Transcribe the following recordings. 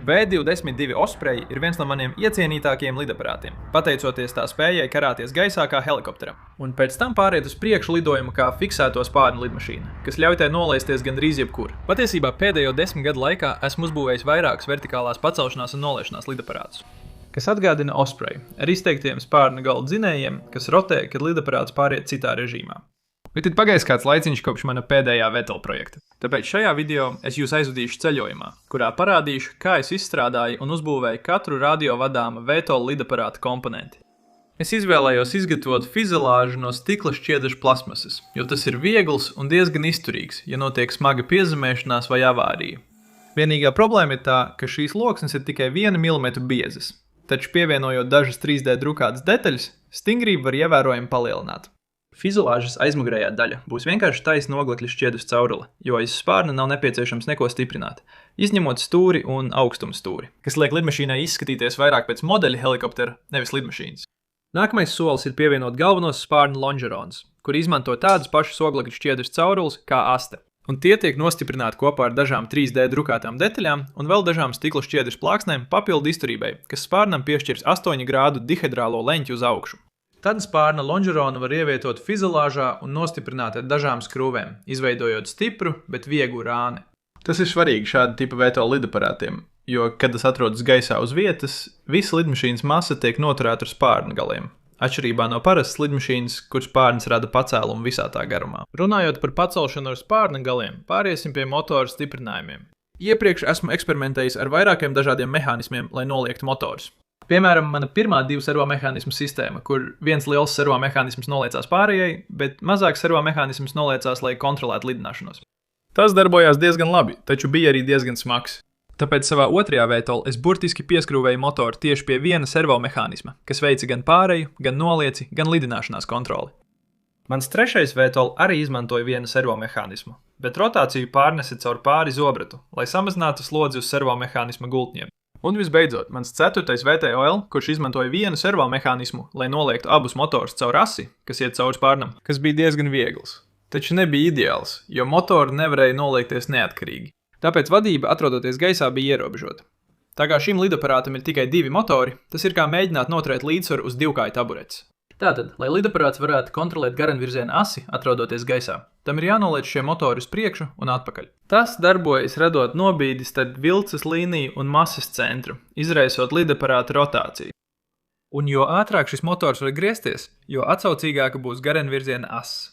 V-22 Osprey ir viens no maniem iecienītākajiem lidaparātiem, pateicoties tā spējai karāties gaisā kā helikopteram, un pēc tam pāriet uz priekšu lidojumu kā fiksēto spārnu lidmašīna, kas ļauj tai nolaisties gandrīz jebkur. Patiesībā pēdējo 10 gadu laikā esmu uzbūvējis vairākus vertikālās pacelšanās un nolaišanās lidaparātus, kas atgādina Osprey ar izteiktiem spārna galu dzinējiem, kas rotē, kad lidaparāts pāriet citā režīmā. Bet ir pagājis kāds laiciņš kopš mana pēdējā VTOL projekta. Tāpēc šajā video es jūs aizvedīšu ceļojumā, kurā parādīšu, kā es izstrādāju un uzbūvēju katru radiovadāma VTOL lidaparāta komponenti. Es izvēlējos izgatavot fizelāžu no stikla šķiedašu plasmasas, jo tas ir viegls un diezgan izturīgs, ja notiek smaga piezemēšanās vai avārija. Vienīgā problēma ir tā, ka šīs loksnes ir tikai 1 mm biezas, taču pievienojot dažas 3D drukātas detaļas, stingrību var ievērojami palielināt. Fizelāžas aizmugurējā daļa būs vienkārši taisna oglekļa šķiedras caurule, jo aiz spārna nav nepieciešams neko stiprināt, izņemot stūri un augstuma stūri, kas liek lidmašīnai izskatīties vairāk pēc modeļa helikoptera, nevis lidmašīnas. Nākamais solis ir pievienot galvenos spārna lonžeronus, kur izmanto tādas pašas oglekļa šķiedras caurules kā aste, un tie tiek nostiprināti kopā ar dažām 3D drukātām detaļām un vēl dažām stikla šķiedras plāksnēm papildu izturībai, kas spārnam piešķirs 8 grādu dihedrālo leņķu uz augšu. Tad spārna lonžeronu var ievietot fizelāžā un nostiprināt ar dažām skrūvēm, izveidojot stipru, bet vieglu rāni. Tas ir svarīgi šāda tipa VTOL lidaparātiem, jo, kad tas atrodas gaisā uz vietas, visa lidmašīnas masa tiek noturēta ar spārna galiem, atšķirībā no parastas lidmašīnas, kur spārns rada pacēlumu visā tā garumā. Runājot par pacelšanu ar spārna galiem, pāriesim pie motora stiprinājumiem. Iepriekš esmu eksperimentējis ar vairākiem dažādiem mehānismiem, lai noliektu motors. Piemēram, mana pirmā 2 servomehānismu sistēma, kur viens liels servomehānisms noliecās pārējai, bet mazāks servomehānisms noliecās, lai kontrolētu lidināšanos. Tas darbojās diezgan labi, taču bija arī diezgan smags. Tāpēc savā otrajā VTOL es burtiski pieskrūvēju motoru tieši pie viena servomehānisma, kas veica gan pāreju, gan nolieci, gan lidināšanās kontroli. Mans trešais VTOL arī izmantoja vienu servomehānismu, bet rotāciju pārnesa caur pāri zobratu, lai samazinātu slodzi uz servomehānisma gultņiem. Un visbeidzot, mans 4. VTOL, kurš izmantoja vienu servomehānismu, lai noliektu abus motors caur asi, kas iet cauri spārnam, kas bija diezgan viegls. Taču nebija ideāls, jo motori nevarēja noliekties neatkarīgi. Tāpēc vadība, atrodoties gaisā, bija ierobežota. Tā kā šim lidaparātam ir tikai 2 motori, tas ir kā mēģināt noturēt līdzsvaru uz 2-kāju taburetes. Tātad, lai lidaparāts varētu kontrolēt garenvirziena asi, atrodoties gaisā, tam ir jānoliec šie motori uz priekšu un atpakaļ. Tas darbojas radot nobīdi starp vilces līniju un masas centru, izraisot lidaparāta rotāciju. Un jo ātrāk šis motors var griezties, jo atsaucīgāka būs garenvirziena ass.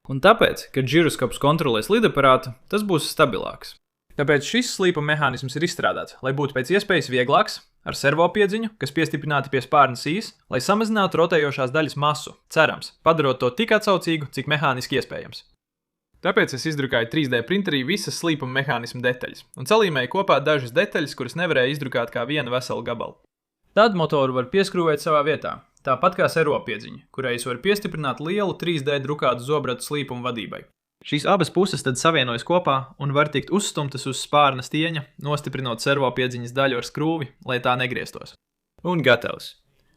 Un tāpēc, kad žiroskops kontrolēs lidaparātu, tas būs stabilāks. Tāpēc šis slīpuma mehānisms ir izstrādāts, lai būtu pēc iespējas vieglāks, ar servopiedziņu, kas piestiprināti pie spārna sīs, lai samazinātu rotējošās daļas masu, cerams, padarot to tik atsaucīgu, cik mehāniski iespējams. Tāpēc es izdrukāju 3D printerī visas slīpuma mehānismu detaļas un salīmēju kopā dažas detaļas, kuras nevarēja izdrukāt kā vienu veselu gabalu. Tad motoru var pieskrūvēt savā vietā, tāpat kā servopiedziņu, kurai es varu piestiprināt lielu 3D drukātu zobratu slīpumu vadībai. Šīs abas puses tad savienojas kopā un var tikt uzstumtas uz spārna stieņa, nostiprinot servopiedziņas daļu ar skrūvi, lai tā negrieztos. Un gatavs.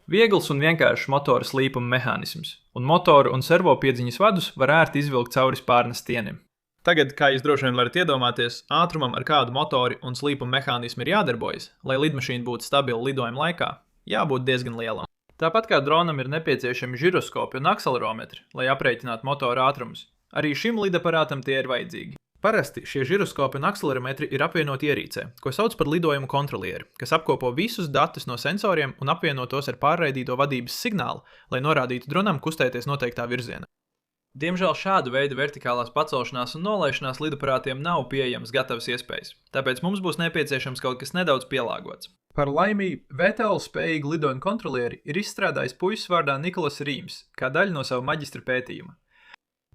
Viegls un vienkāršs motora slīpuma mehānisms, un motoru un servopiedziņas vadus var ērti izvilkt cauri spārna stienim. Tagad, kā jūs droši vien varat iedomāties, ātrumam, ar kādu motori un slīpuma mehānismu ir jādarbojas, lai lidmašīna būtu stabila lidojuma laikā, jābūt diezgan lielam. Tāpat kā dronam ir nepieciešami žiroskopi un akcelerometri, lai aprēķinātu motora ātrumus. Arī šim lidaparātam tie ir vajadzīgi. Parasti šie žiroskopi un akcelerometri ir apvienoti ierīcē, ko sauc par lidojumu kontrolieri, kas apkopo visus datus no sensoriem un apvieno tos ar pārraidīto vadības signālu, lai norādītu dronam kustēties noteiktā virzienā. Diemžēl šādu veidu vertikālās pacelšanās un nolaišanās lidaparātiem nav pieejams gatavas iespējas, tāpēc mums būs nepieciešams kaut kas nedaudz pielāgots. Par laimi, VTOL spējīgu lidojumu kontrolieri ir izstrādājis puisis vārdā Nikolas Rīms, kā daļa no savu maģistra pētījuma.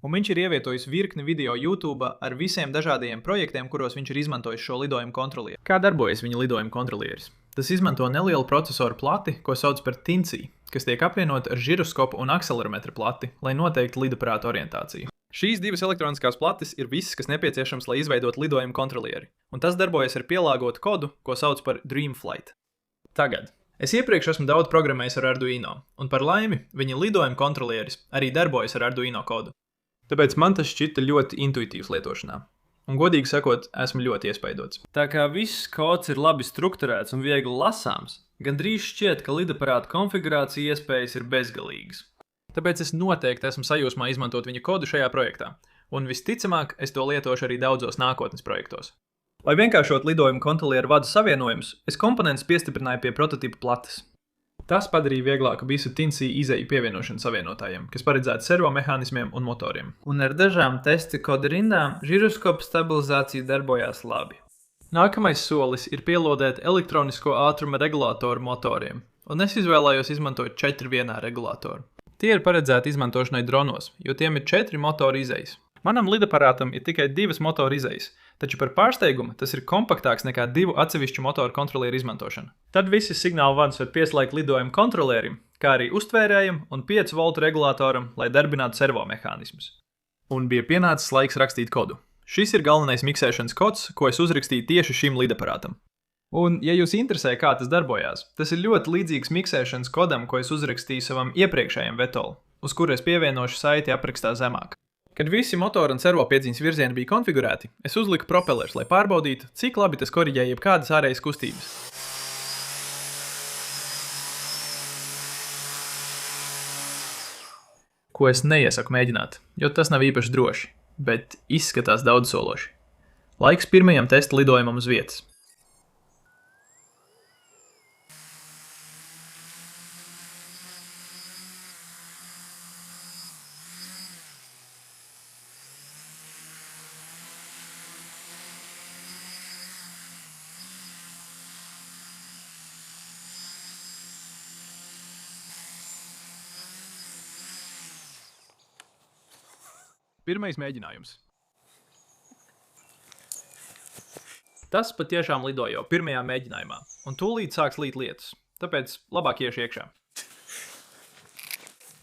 Un viņš ir ievietojis virkni video YouTube ar visiem dažādajiem projektiem, kuros viņš ir izmantojis šo lidojumu kontrolieri. Kā darbojas viņa lidojuma kontrolieris? Tas izmanto nelielu procesoru plati, ko sauc par Tinsī, kas tiek apvienota ar žiroskopu un akcelerometra plati, lai noteiktu lidaparāta orientāciju. Šīs divas elektroniskās plates ir viss, kas nepieciešams, lai izveidot lidojumu kontrolieri, un tas darbojas ar pielāgotu kodu, ko sauc par Dreamflight. Tagad. Es iepriekš esmu daudz programmējis ar Arduino, un par laimi viņa lidojuma kontrolieris arī darbojas ar Arduino kodu. Tāpēc man tas šķita ļoti intuitīvs lietošanā. un godīgi sakot, esmu ļoti iespaidots. Tā kā viss kods ir labi strukturēts un viegli lasāms, gandrīz šķiet, ka lidaparāta konfigurācija iespējas ir bezgalīgas. Tāpēc es noteikti esmu sajūsmā izmantot viņa kodu šajā projektā, un visticamāk, es to lietošu arī daudzos nākotnes projektos. Lai vienkāršot lidojumu kontrolieru vadu savienojumus, es komponentus piestiprināju pie prototipa plates. Tas padarīja vieglāku visu Tinsī izeju pievienošanu savienotājiem, kas paredzēts servomehānismiem un motoriem. Un ar dažām testa koda rindām žiroskopa stabilizācija darbojās labi. Nākamais solis ir pielodēt elektronisko ātruma regulātoru motoriem, un es izvēlējos izmantot 4 vienā regulātoru. Tie ir paredzēti izmantošanai dronos, jo tiem ir 4 motoru izejas. Manam lidaparātam ir tikai 2 motoru izejas, taču par pārsteigumu tas ir kompaktāks nekā 2 atsevišķu motoru kontrolieru izmantošana. Tad visi signālu vadus var pieslēgt lidojuma kontrolierim, kā arī uztvērējam un 5 voltu regulātoram, lai darbinātu servomehānismus. Un bija pienācis laiks rakstīt kodu. Šis ir galvenais miksēšanas kods, ko es uzrakstīju tieši šim lidaparātam. Un, ja jūs interesē, kā tas darbojās, tas ir ļoti līdzīgs miksēšanas kodam, ko es uzrakstīju savam iepriekšējam Vetol, uz kuru es pievienošu saiti aprakstā zemāk. Kad visi motora un servopiedziņas virzieni bija konfigurēti, es uzliku propellers, lai pārbaudītu, cik labi tas koriģēja jebkādas ārējas kustības. Ko es neiesaku mēģināt, jo tas nav īpaši droši, bet izskatās daudzsološi. Laiks pirmajam testa lidojumam uz vietas. Pirmais mēģinājums. Tas patiešām lido jau pirmajā mēģinājumā, un tūlīt sāks līt lietus, tāpēc labāk iešu iekšā.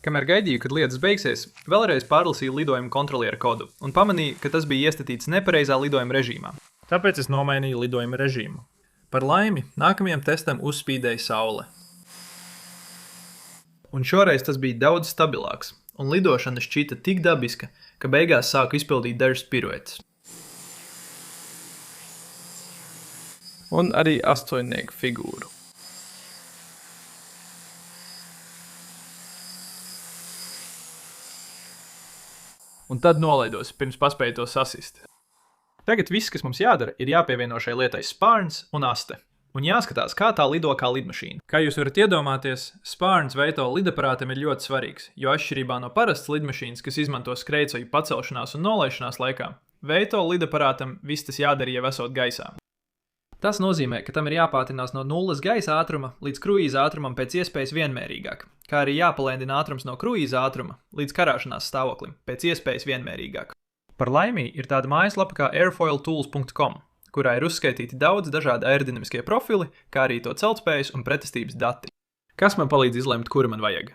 Kamēr gaidīju, kad lietas beigsies, vēlreiz pārlasīju lidojuma kontroliera kodu un pamanīju, ka tas bija iestatīts nepareizā lidojuma režīmā. Tāpēc es nomainīju lidojuma režīmu. Par laimi, nākamajam testam uzspīdēja saule. Un šoreiz tas bija daudz stabilāks, un lidošana šķita tik dabiska, ka beigās sāku izpildīt dažas piruetes. Un arī astoņnieku figūru. Un tad nolaidos, pirms paspēju to sasist. Tagad viss, kas mums jādara, ir jāpievieno šai lietai spārns un aste. Un jāskatās, kā tā lido kā lidmašīna. Kā jūs varat iedomāties, spārns Veito lidaparātam ir ļoti svarīgs, jo atšķirībā no parastas lidmašīnas, kas izmanto skrejceļu pacelšanās un nolaišanās laikā, Veito lidaparātam viss tas jādara jau esot gaisā. Tas nozīmē, ka tam ir jāpātrinās no 0 gaisa ātruma līdz kruīza ātrumam pēc iespējas vienmērīgāk, kā arī jāpalēdina ātrums no kruīza ātruma līdz karāšanās stāvoklim pēc iespējas vienmērīgāk. Par laimi ir tāda mājaslapa kā airfoiltools.com, kurā ir uzskaitīti daudz dažādi aerodinamiskie profili, kā arī to celtspējas un pretestības dati. Kas man palīdz izlemt, kuru man vajag?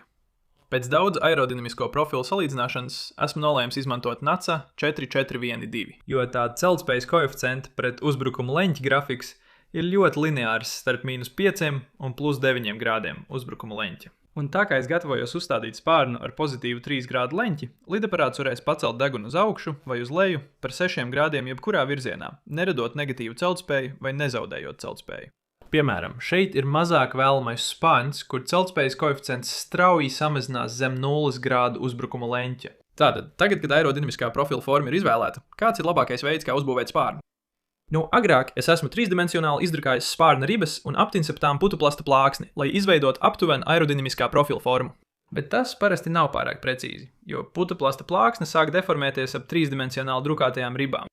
Pēc daudz aerodinamisko profilu salīdzināšanas esmu nolēms izmantot NACA 4412, jo tāda celtspējas koeficienta pret uzbrukumu leņķa grafiks ir ļoti lineārs starp -5 un +9 grādiem uzbrukuma leņķa. Un tā kā es gatavojos uzstādīt spārnu ar pozitīvu 3 grādu leņķi, lidaparāts varēs pacelt degunu uz augšu vai uz leju par 6 grādiem jebkurā virzienā, neradot negatīvu celtspēju vai nezaudējot celtspēju. Piemēram, šeit ir mazāk vēlamais spārns, kur celtspējas koeficients strauji samazinās zem 0 grādu uzbrukuma leņķa. Tātad, tagad, kad aerodinamiskā profila forma ir izvēlēta, kāds ir labākais veids, kā uzbūvēt spārnu? Agrāk es esmu trīsdimensionāli izdrukājis spārna ribas un aptins ap tām putuplasta plāksni, lai izveidot aptuveni aerodinamiskā profila formu. Bet tas parasti nav pārāk precīzi, jo putuplasta plāksne sāk deformēties ap trīsdimensionāli drukātajām ribām.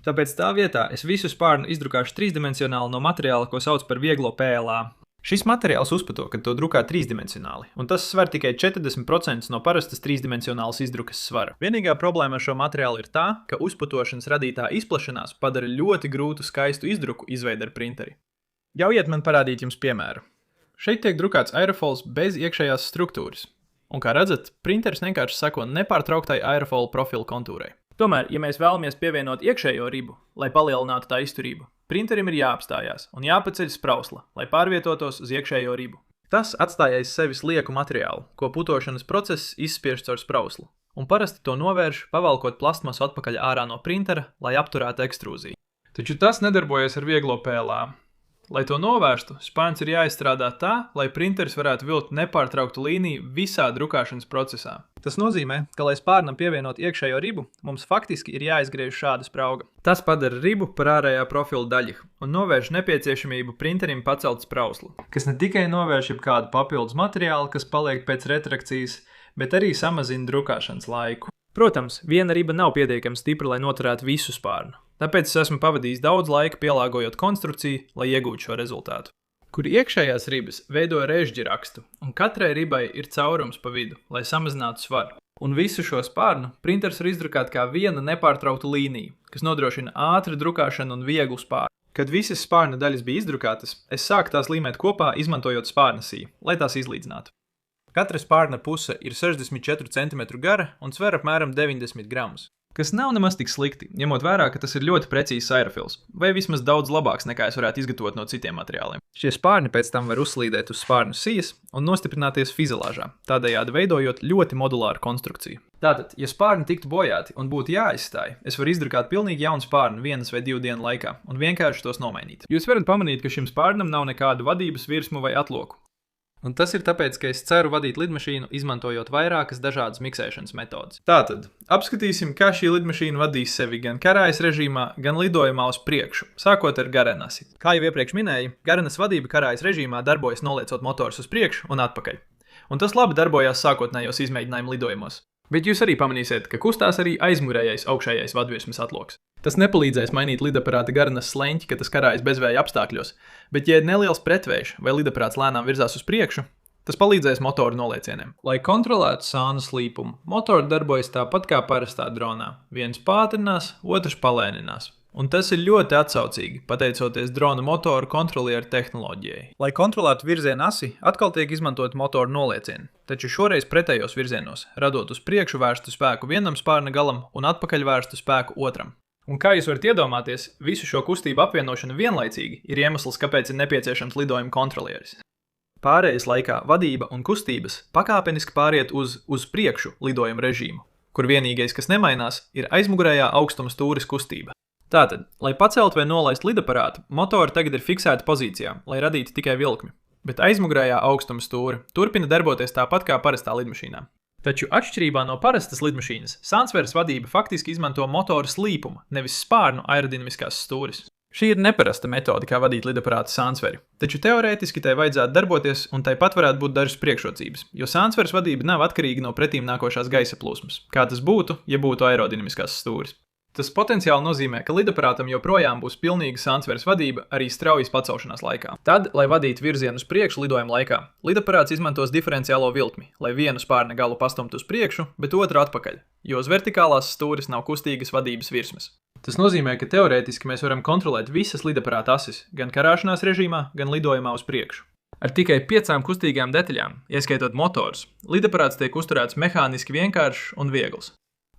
Tāpēc tā vietā es visu spārnu izdrukāšu trīsdimensionāli no materiāla, ko sauc par vieglo PLA. Šis materiāls uzpato, kad to drukā trīsdimensionāli, un tas svar tikai 40% no parastas trīsdimensionālas izdrukas svara. Vienīgā problēma ar šo materiālu ir tā, ka uzpatošanas radītā izplašanās padara ļoti grūtu skaistu izdruku izveidi ar printeri. Ļaujiet man parādīt jums piemēru. Šeit tiek drukāts aerofols bez iekšējās struktūras, un kā redzat, printeris vienkārši seko nepārtrauktai aerofolu profilu kontūrai. Tomēr, ja mēs vēlamies pievienot iekšējo ribu, lai palielinātu tā izturību, printerim ir jāapstājās un jāpaceļ sprausla, lai pārvietotos uz iekšējo ribu. Tas atstāja aiz sevis lieku materiālu, ko putošanas process izspiež caur sprauslu, un parasti to novērš, pavalkot plastmasu atpakaļ ārā no printera, lai apturētu ekstrūziju. Taču tas nedarbojas ar vieglo PLA. Lai to novērstu, spārns ir jāizstrādā tā, lai printeris varētu vilkt nepārtrauktu līniju visā drukāšanas procesā. Tas nozīmē, ka, lai spārnam pievienot iekšējo ribu, mums faktiski ir jāizgriež šāda sprauga. Tas padara ribu par ārējā profila daļu un novērš nepieciešamību printerim pacelt sprauslu, kas ne tikai novērš jebkādu papildus materiālu, kas paliek pēc retrakcijas, bet arī samazina drukāšanas laiku. Protams, viena riba nav pietiekami stipra, lai noturētu visu spārnu. Tāpēc es esmu pavadījis daudz laika pielāgojot konstrukciju, lai iegūtu šo rezultātu. Kur iekšējās ribas veido režģi rakstu, un katrai ribai ir caurums pa vidu, lai samazinātu svaru. Un visu šo spārnu printers var izdrukāt kā viena nepārtraukta līnija, kas nodrošina ātru drukāšanu un vieglu spārnu. Kad visas spārna daļas bija izdrukātas, es sāku tās līmēt kopā, izmantojot spārnasiju, lai tās izlīdzinātu. Katra spārna puse ir 64 cm gara un sver apmēram 90 gramus. Kas nav nemaz tik slikti, ņemot vērā, ka tas ir ļoti precīzs aerofils, vai vismaz daudz labāks nekā es varētu izgatavot no citiem materiāliem. Šie spārni pēc tam var uzslīdēt uz spārnu sijas un nostiprināties fizelāžā, tādējādi veidojot ļoti modulāru konstrukciju. Tātad, ja spārni tiktu bojāti un būtu jāizstāj, es varu izdrukāt pilnīgi jaunu spārnu 1 vai 2 dienu laikā un vienkārši tos nomainīt. Jūs varat pamanīt, ka šim spārnam nav nekādu vadības virsmu vai atloku. Un tas ir tāpēc, ka es ceru vadīt lidmašīnu, izmantojot vairākas dažādas miksēšanas metodas. Tātad, apskatīsim, kā šī lidmašīna vadīs sevi gan karājas režīmā, gan lidojumā uz priekšu, sākot ar garenasi. Kā jau iepriekš minēju, garenas vadība karājas režīmā darbojas noliecot motors uz priekšu un atpakaļ. Un tas labi darbojās sākotnējos izmēģinājumu lidojumos. Bet jūs arī pamanīsiet, ka kustās arī aizmugurējais augšējais vadvirsmas atloks. Tas nepalīdzēs mainīt lidaparāta garenas sleņķi, ka tas karājas bezvēja apstākļos, bet ja ir neliels pretvējš vai lidaparāts lēnām virzās uz priekšu, tas palīdzēs motoru noliecieniem. Lai kontrolētu sānu slīpumu, motori darbojas tāpat kā parastā dronā. Viens pātrinās, otrs palēninās. Un tas ir ļoti atsaucīgi, pateicoties drona motoru kontrolieru tehnoloģijai. Lai kontrolētu virzienu asi, atkal tiek izmantot motoru noliecieni, taču šoreiz pretējos virzienos, radot uz priekšu vērstu spēku vienam spārna galam un atpakaļ vērstu spēku otram. Un kā jūs varat iedomāties, visu šo kustību apvienošana vienlaicīgi ir iemesls, kāpēc ir nepieciešams lidojuma kontrolieris. Pārējais laikā vadība un kustības pakāpeniski pāriet uz priekšu lidojuma režīmu, kur vienīgais, kas nemainās, ir aizmugurējā augstuma stūres kustība. Tātad, lai pacelt vai nolaist lidaparātu, motori tagad ir fiksēti pozīcijā, lai radītu tikai vilkmi, bet aizmugurējā augstuma stūre turpina darboties tāpat kā parastā lidmašīnā. Taču atšķirībā no parastas lidmašīnas, sānsveres vadība faktiski izmanto motoru slīpumu, nevis spārnu aerodinamiskās stūres. Šī ir neparasta metode, kā vadīt lidaparāta sānsveri, taču teorētiski tai vajadzētu darboties un tai pat varētu būt dažas priekšrocības, jo sānsveres vadība nav atkarīga no pretīm nākošās gaisa plūsmas, kā tas būtu, ja būtu aerodinamiskās stūres. Tas potenciāli nozīmē, ka lidaparātam joprojām būs pilnīga sānsveres vadība arī straujas pacelšanās laikā. Tad, lai vadītu virzienu uz priekšu lidojuma laikā, lidaparāts izmantos diferenciālo vilkmi, lai vienu spārna galu pastumtu uz priekšu, bet otru atpakaļ, jo uz vertikālās stūres nav kustīgas vadības virsmas. Tas nozīmē, ka teorētiski mēs varam kontrolēt visas lidaparāta asis, gan karāšanās režīmā, gan lidojumā uz priekšu. Ar tikai 5 kustīgām detaļām, ieskaitot motors, lidaparāts tiek uzturēts mehāniski vienkāršs un viegls.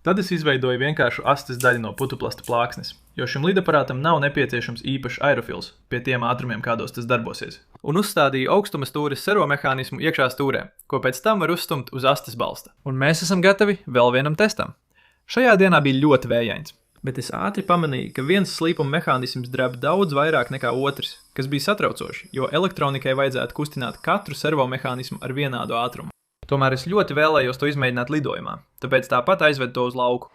Tad es izveidoju vienkāršu astes daļu no putuplasta plāksnes, jo šim lidaparātam nav nepieciešams īpašs aerofils pie tiem ātrumiem, kādos tas darbosies. Un uzstādīju augstuma stūres servomehānismu iekšā stūrē, ko pēc tam var uzstumt uz astes balsta. Un mēs esam gatavi vēl vienam testam. Šajā dienā bija ļoti vējains, bet es ātri pamanīju, ka viens slīpuma mehānisms drēb daudz vairāk nekā otrs, kas bija satraucoši, jo elektronikai vajadzētu kustināt katru servomehānismu ar vienādu ātrumu. Tomēr es ļoti vēlējos to izmēģināt lidojumā, tāpēc tāpat aizvedu to uz lauku.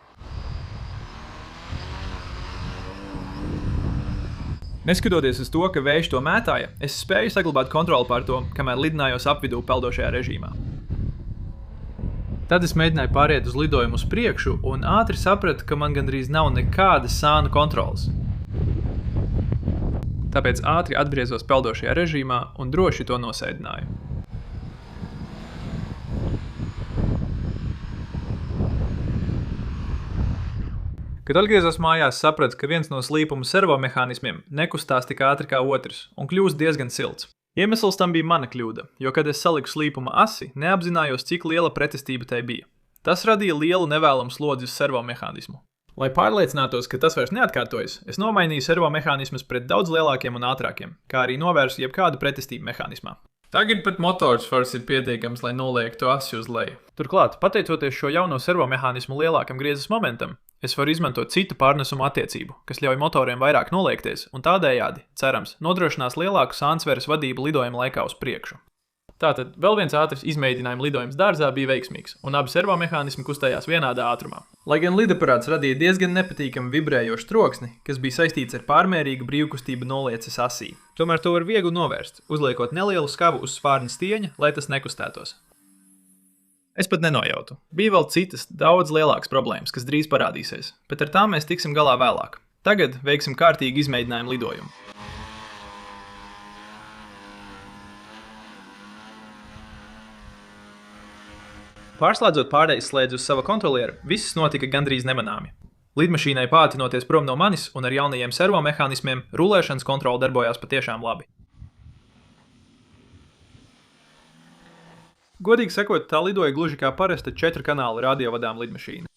Neskatoties uz to, ka vējš to mētāja, es spēju saglabāt kontroli pār to, kamēr lidinājos apvidū peldošajā režīmā. Tad es mēģināju pāriet uz lidojumu uz priekšu un ātri sapratu, ka man gandrīz nav nekādas sānu kontrolas. Tāpēc ātri atgriezos peldošajā režīmā un droši to nosēdināju. Kad atgriezos mājās, sapratu, ka viens no slīpuma servomehānismiem nekustās tik ātri kā otrs un kļūst diezgan silts. Iemesls tam bija mana kļūda, jo, kad es saliku slīpuma asi, neapzinājos, cik liela pretestība tai bija. Tas radīja lielu nevēlamu slodzi uz servomehānismu. Lai pārliecinātos, ka tas vairs neatkārtojas, es nomainīju servomehānismus pret daudz lielākiem un ātrākiem, kā arī novērsu jebkādu pretestību mehānismā. Tagad pat motorsvars ir pietiekams, lai noliektu asi uz leju. Turklāt, pateicoties šo jauno servomehānismu lielākam griezes momentam, es varu izmantot citu pārnesumu attiecību, kas ļauj motoriem vairāk noliekties un tādējādi, cerams, nodrošinās lielāku sānsveres vadību lidojuma laikā uz priekšu. Tātad vēl viens ātrs izmēģinājuma lidojums dārzā bija veiksmīgs, un abi servomehānismi kustējās vienādā ātrumā. Lai gan lidaparāts radīja diezgan nepatīkamu vibrējošu troksni, kas bija saistīts ar pārmērīgu brīvkustību nolieces asī. Tomēr to var viegli novērst, uzliekot nelielu skavu uz spārna stieņa, lai tas nekustētos. Es pat nenojautu. Bija vēl citas, daudz lielākas problēmas, kas drīz parādīsies, bet ar tām mēs tiksim galā vēlāk. Tagad veiksim kārtīgu izmēģinājumu lidojumu. Pārslēdzot pārejas slēdzi uz sava kontroliera, viss notika gandrīz nemanāmi. Lidmašīnai pātrinoties prom no manis un ar jaunajiem servomehānismiem, rulēšanas kontrole darbojās patiešām labi. Godīgi sakot, tā lidoja gluži kā parasta 4 kanāla radiovadām lidmašīna.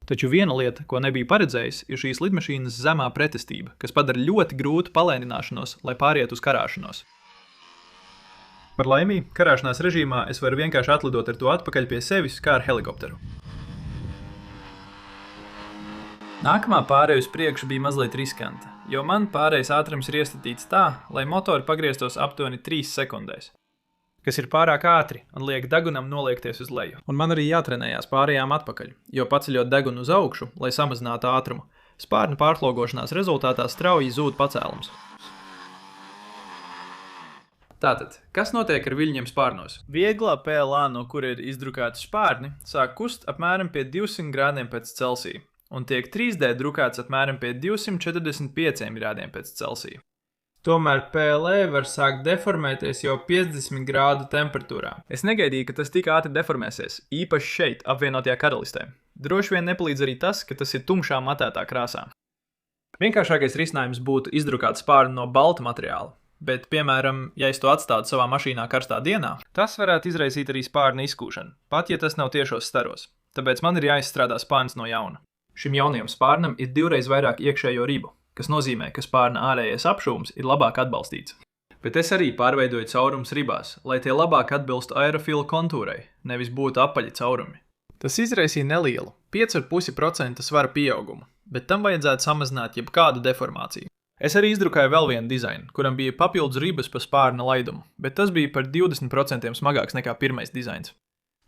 Taču viena lieta, ko nebija paredzējis, ir šīs lidmašīnas zemā pretestība, kas padara ļoti grūtu palēnināšanos, lai pāriet uz karāšanos. Par laimī, karāšanās režīmā es varu vienkārši atlidot ar to atpakaļ pie sevis, kā ar helikopteru. Nākamā pāreja uz priekšu bija mazliet riskanta, jo man pārejas ātrums ir iestatīts tā, lai motori pagrieztos aptuveni 3 sekundēs, kas ir pārāk ātri un liek degunam noliekties uz leju. Un man arī jātrenējās pārējām atpakaļ, jo paceļot degunu uz augšu, lai samazinātu ātrumu, spārna pārslogošanās rezultātā strauji zūd pacēlums. Tātad, kas notiek ar viļņiem spārnos? Vieglā PLA, no kura ir izdrukāti spārni, sāk kust apmēram pie 200 grādiem pēc Celsija, un tiek 3D drukāts apmēram pie 245 grādiem pēc Celsija. Tomēr PLA var sākt deformēties jau 50 grādu temperatūrā. Es negaidīju, ka tas tik ātri deformēsies, īpaši šeit, apvienotajā karalistē. Droši vien nepalīdz arī tas, ka tas ir tumšā matētā krāsā. Vienkāršākais risinājums būtu izdrukāt spārnu no balta materiāla. Bet, piemēram, ja es to atstātu savā mašīnā karstā dienā, tas varētu izraisīt arī spārna izkūšanu, pat ja tas nav tiešos staros. Tāpēc man ir jāizstrādā spārns no jauna. Šim jaunajam spārnam ir 2 reiz vairāk iekšējo ribu, kas nozīmē, ka spārna ārējais apšūms ir labāk atbalstīts. Bet es arī pārveidoju caurumus ribās, lai tie labāk atbilstu aerofila kontūrai, nevis būtu apaļi caurumi. Tas izraisīja nelielu, 5,5% svara pieaugumu, bet tam vajadzētu samazināt jebkādu deformāciju. Es arī izdrukāju vēl vienu dizainu, kuram bija papildus ribas pa spārna laidumu, bet tas bija par 20% smagāks nekā pirmais dizains.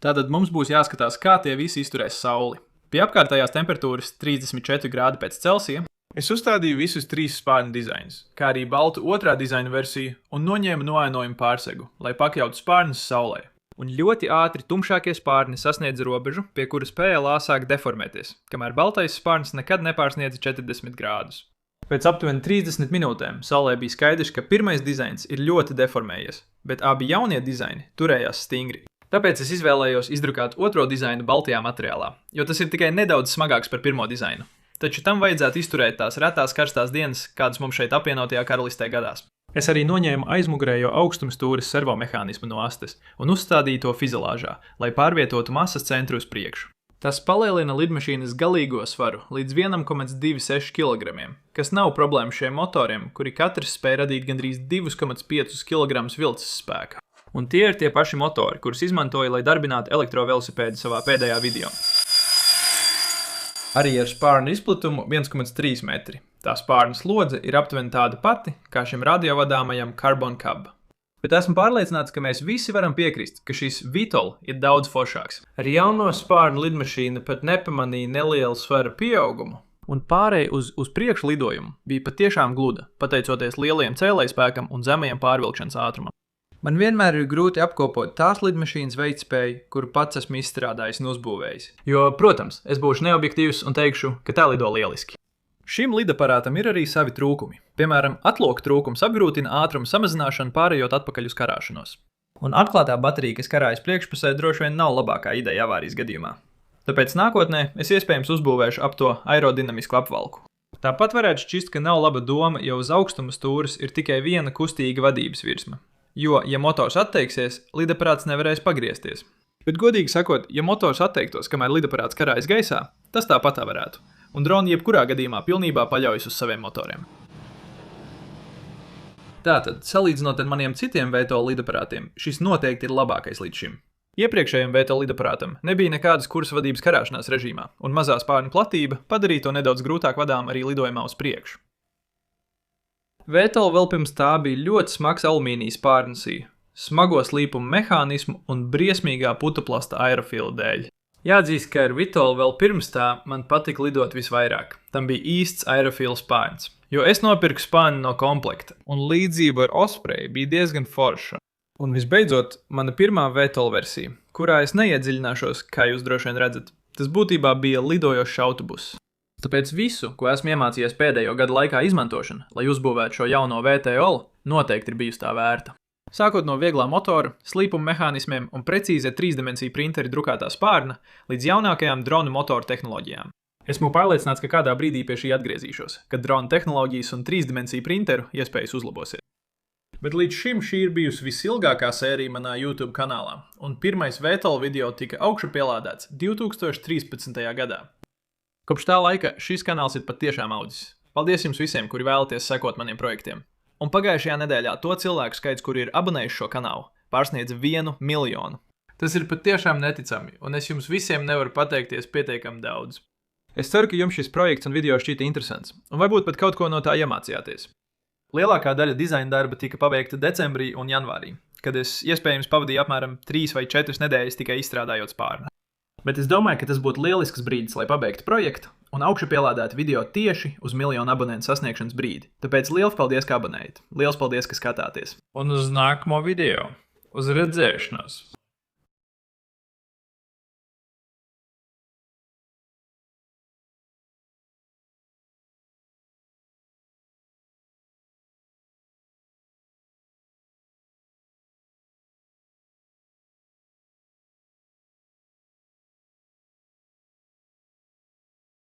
Tātad mums būs jāskatās, kā tie visi izturēs sauli. Pie apkārtējās temperatūras 34 grādi pēc Celsija es uzstādīju visus 3 spārna dizainus, kā arī baltu otrā dizaina versiju un noņēmu noainojumu pārsegu, lai pakļautu spārnus saulē. Un ļoti ātri tumšākie spārni sasniedz robežu, pie kuras PLA sāk deformēties, kamēr baltais spārns nekad nepārsniedz 40 grādus. Pēc aptuveni 30 minūtēm saulē bija skaidrs, ka pirmais dizains ir ļoti deformējies, bet abi jaunie dizaini turējās stingri. Tāpēc es izvēlējos izdrukāt otro dizainu baltajā materiālā, jo tas ir tikai nedaudz smagāks par pirmo dizainu. Taču tam vajadzētu izturēt tās retās karstās dienas, kādas mums šeit apvienotajā karalistē gadās. Es arī noņēmu aizmugurējo augstumstūres servomehānismu no astes un uzstādīju to fizilāžā, lai pārvietotu masas centru uz priekšu. Tas palielina lidmašīnas galīgo svaru līdz 1,26 kg, kas nav problēma šiem motoriem, kuri katrs spēj radīt gandrīz 2,5 kg vilces spēka. Un tie ir tie paši motori, kurus izmantoja, lai darbinātu elektrovelosipēdu savā pēdējā video. Arī ar spārnu izplatumu 1,3 metri. Tā spārna slodze ir aptuveni tāda pati, kā šim radiovadāmajam Carbon Cub. Bet esmu pārliecināts, ka mēs visi varam piekrist, ka šis Vitol ir daudz foršāks. Ar jauno spārnu lidmašīna pat nepamanīja nelielu svara pieaugumu, un pārēja uz priekšu lidojumu bija patiešām gluda, pateicoties lielajiem cēlējspēkam un zemajam pārvilkšanas ātrumam. Man vienmēr ir grūti apkopot tās lidmašīnas veiktspēju, kuru pats esmu izstrādājis un uzbūvējis. Jo, protams, es būšu neobjektīvs un teikšu, ka tā lido lieliski. Šim lidaparātam ir arī savi trūkumi. Piemēram, atloka trūkums apgrūtina ātrumu samazināšanu pārējot atpakaļ uz karāšanos. Un atklātā baterija, kas karājas priekšpusē, droši vien nav labākā ideja avārijas gadījumā. Tāpēc nākotnē es iespējams uzbūvēšu ap to aerodinamisku apvalku. Tāpat varētu šķist, ka nav laba doma, ja uz augstuma stūres ir tikai viena kustīga vadības virsma. Jo, ja motors atteiksies, lidaparāts nevarēs pagriezties. Bet godīgi sakot, ja motors atteiktos, kamēr lidaparāts karājas gaisā, tas tāpat varētu. Un droni jebkurā gadījumā pilnībā paļaujas uz saviem motoriem. Tātad, salīdzinot ar maniem citiem VTOL lidaparātiem, šis noteikti ir labākais līdz šim. Iepriekšējiem VTOL lidaparātam nebija nekādas kursa vadības karāšanās režīmā, un mazā spārņu platība padarīja to nedaudz grūtāk vadām arī lidojumā uz priekšu. VTOL vēl pirms tā bija ļoti smags alumīnija spārnsija, smago slīpumu mehānismu un briesmīgā putuplasta aerofila dēļ. Jāatzīst, ka ar VTOL vēl pirms tā man patika lidot visvairāk. Tam bija īsts aerofila spārns. Jo es nopirku spārni no komplekta, un līdzība ar Osprey bija diezgan forša. Un visbeidzot, mana pirmā VTOL versija, kurā es neiedziļināšos, kā jūs droši vien redzat, tas būtībā bija lidojošs autobuss. Tāpēc visu, ko esmu iemācījies pēdējo gadu laikā izmantošana, lai uzbūvētu šo jauno VTOL, noteikti ir bijusi tā vērta. Sākot no vieglā motora, slīpuma mehānismiem un precīzie 3-dimensiju printeri drukātā spārna, līdz jaunākajām dronu motoru tehnoloģijām. Esmu pārliecināts, ka kādā brīdī pie šī atgriezīšos, kad dronu tehnoloģijas un 3-dimensiju printeru iespējas uzlabosies. Bet līdz šim šī ir bijusi visilgākā sērija manā YouTube kanālā, un pirmais VTOL video tika augšu pielādēts 2013. gadā. Kopš tā laika šis kanāls ir patiešām audzis. Paldies jums visiem, kuri vēlaties sekot maniem projektiem. Un pagājušajā nedēļā to cilvēku skaits, kuri ir abonējuši šo kanālu, pārsniedz 1 miljonu. Tas ir patiešām neticami, un es jums visiem nevaru pateikties pietiekami daudz. Es ceru, ka jums šis projekts un video šķita interesants, un varbūt pat kaut ko no tā iemācījāties. Lielākā daļa dizaina darba tika pabeigta decembrī un janvārī, kad es iespējams pavadīju apmēram 3 vai 4 nedēļas tikai izstrādājot spārnu. Bet es domāju, ka tas būtu lielisks brīdis, lai pabeigtu projektu un augšu pielādētu video tieši uz 1 miljonu abonentu sasniegšanas brīdi. Tāpēc liels paldies, ka abonējat. Liels paldies, ka skatāties. Un uz nākamo video. Uz redzēšanos!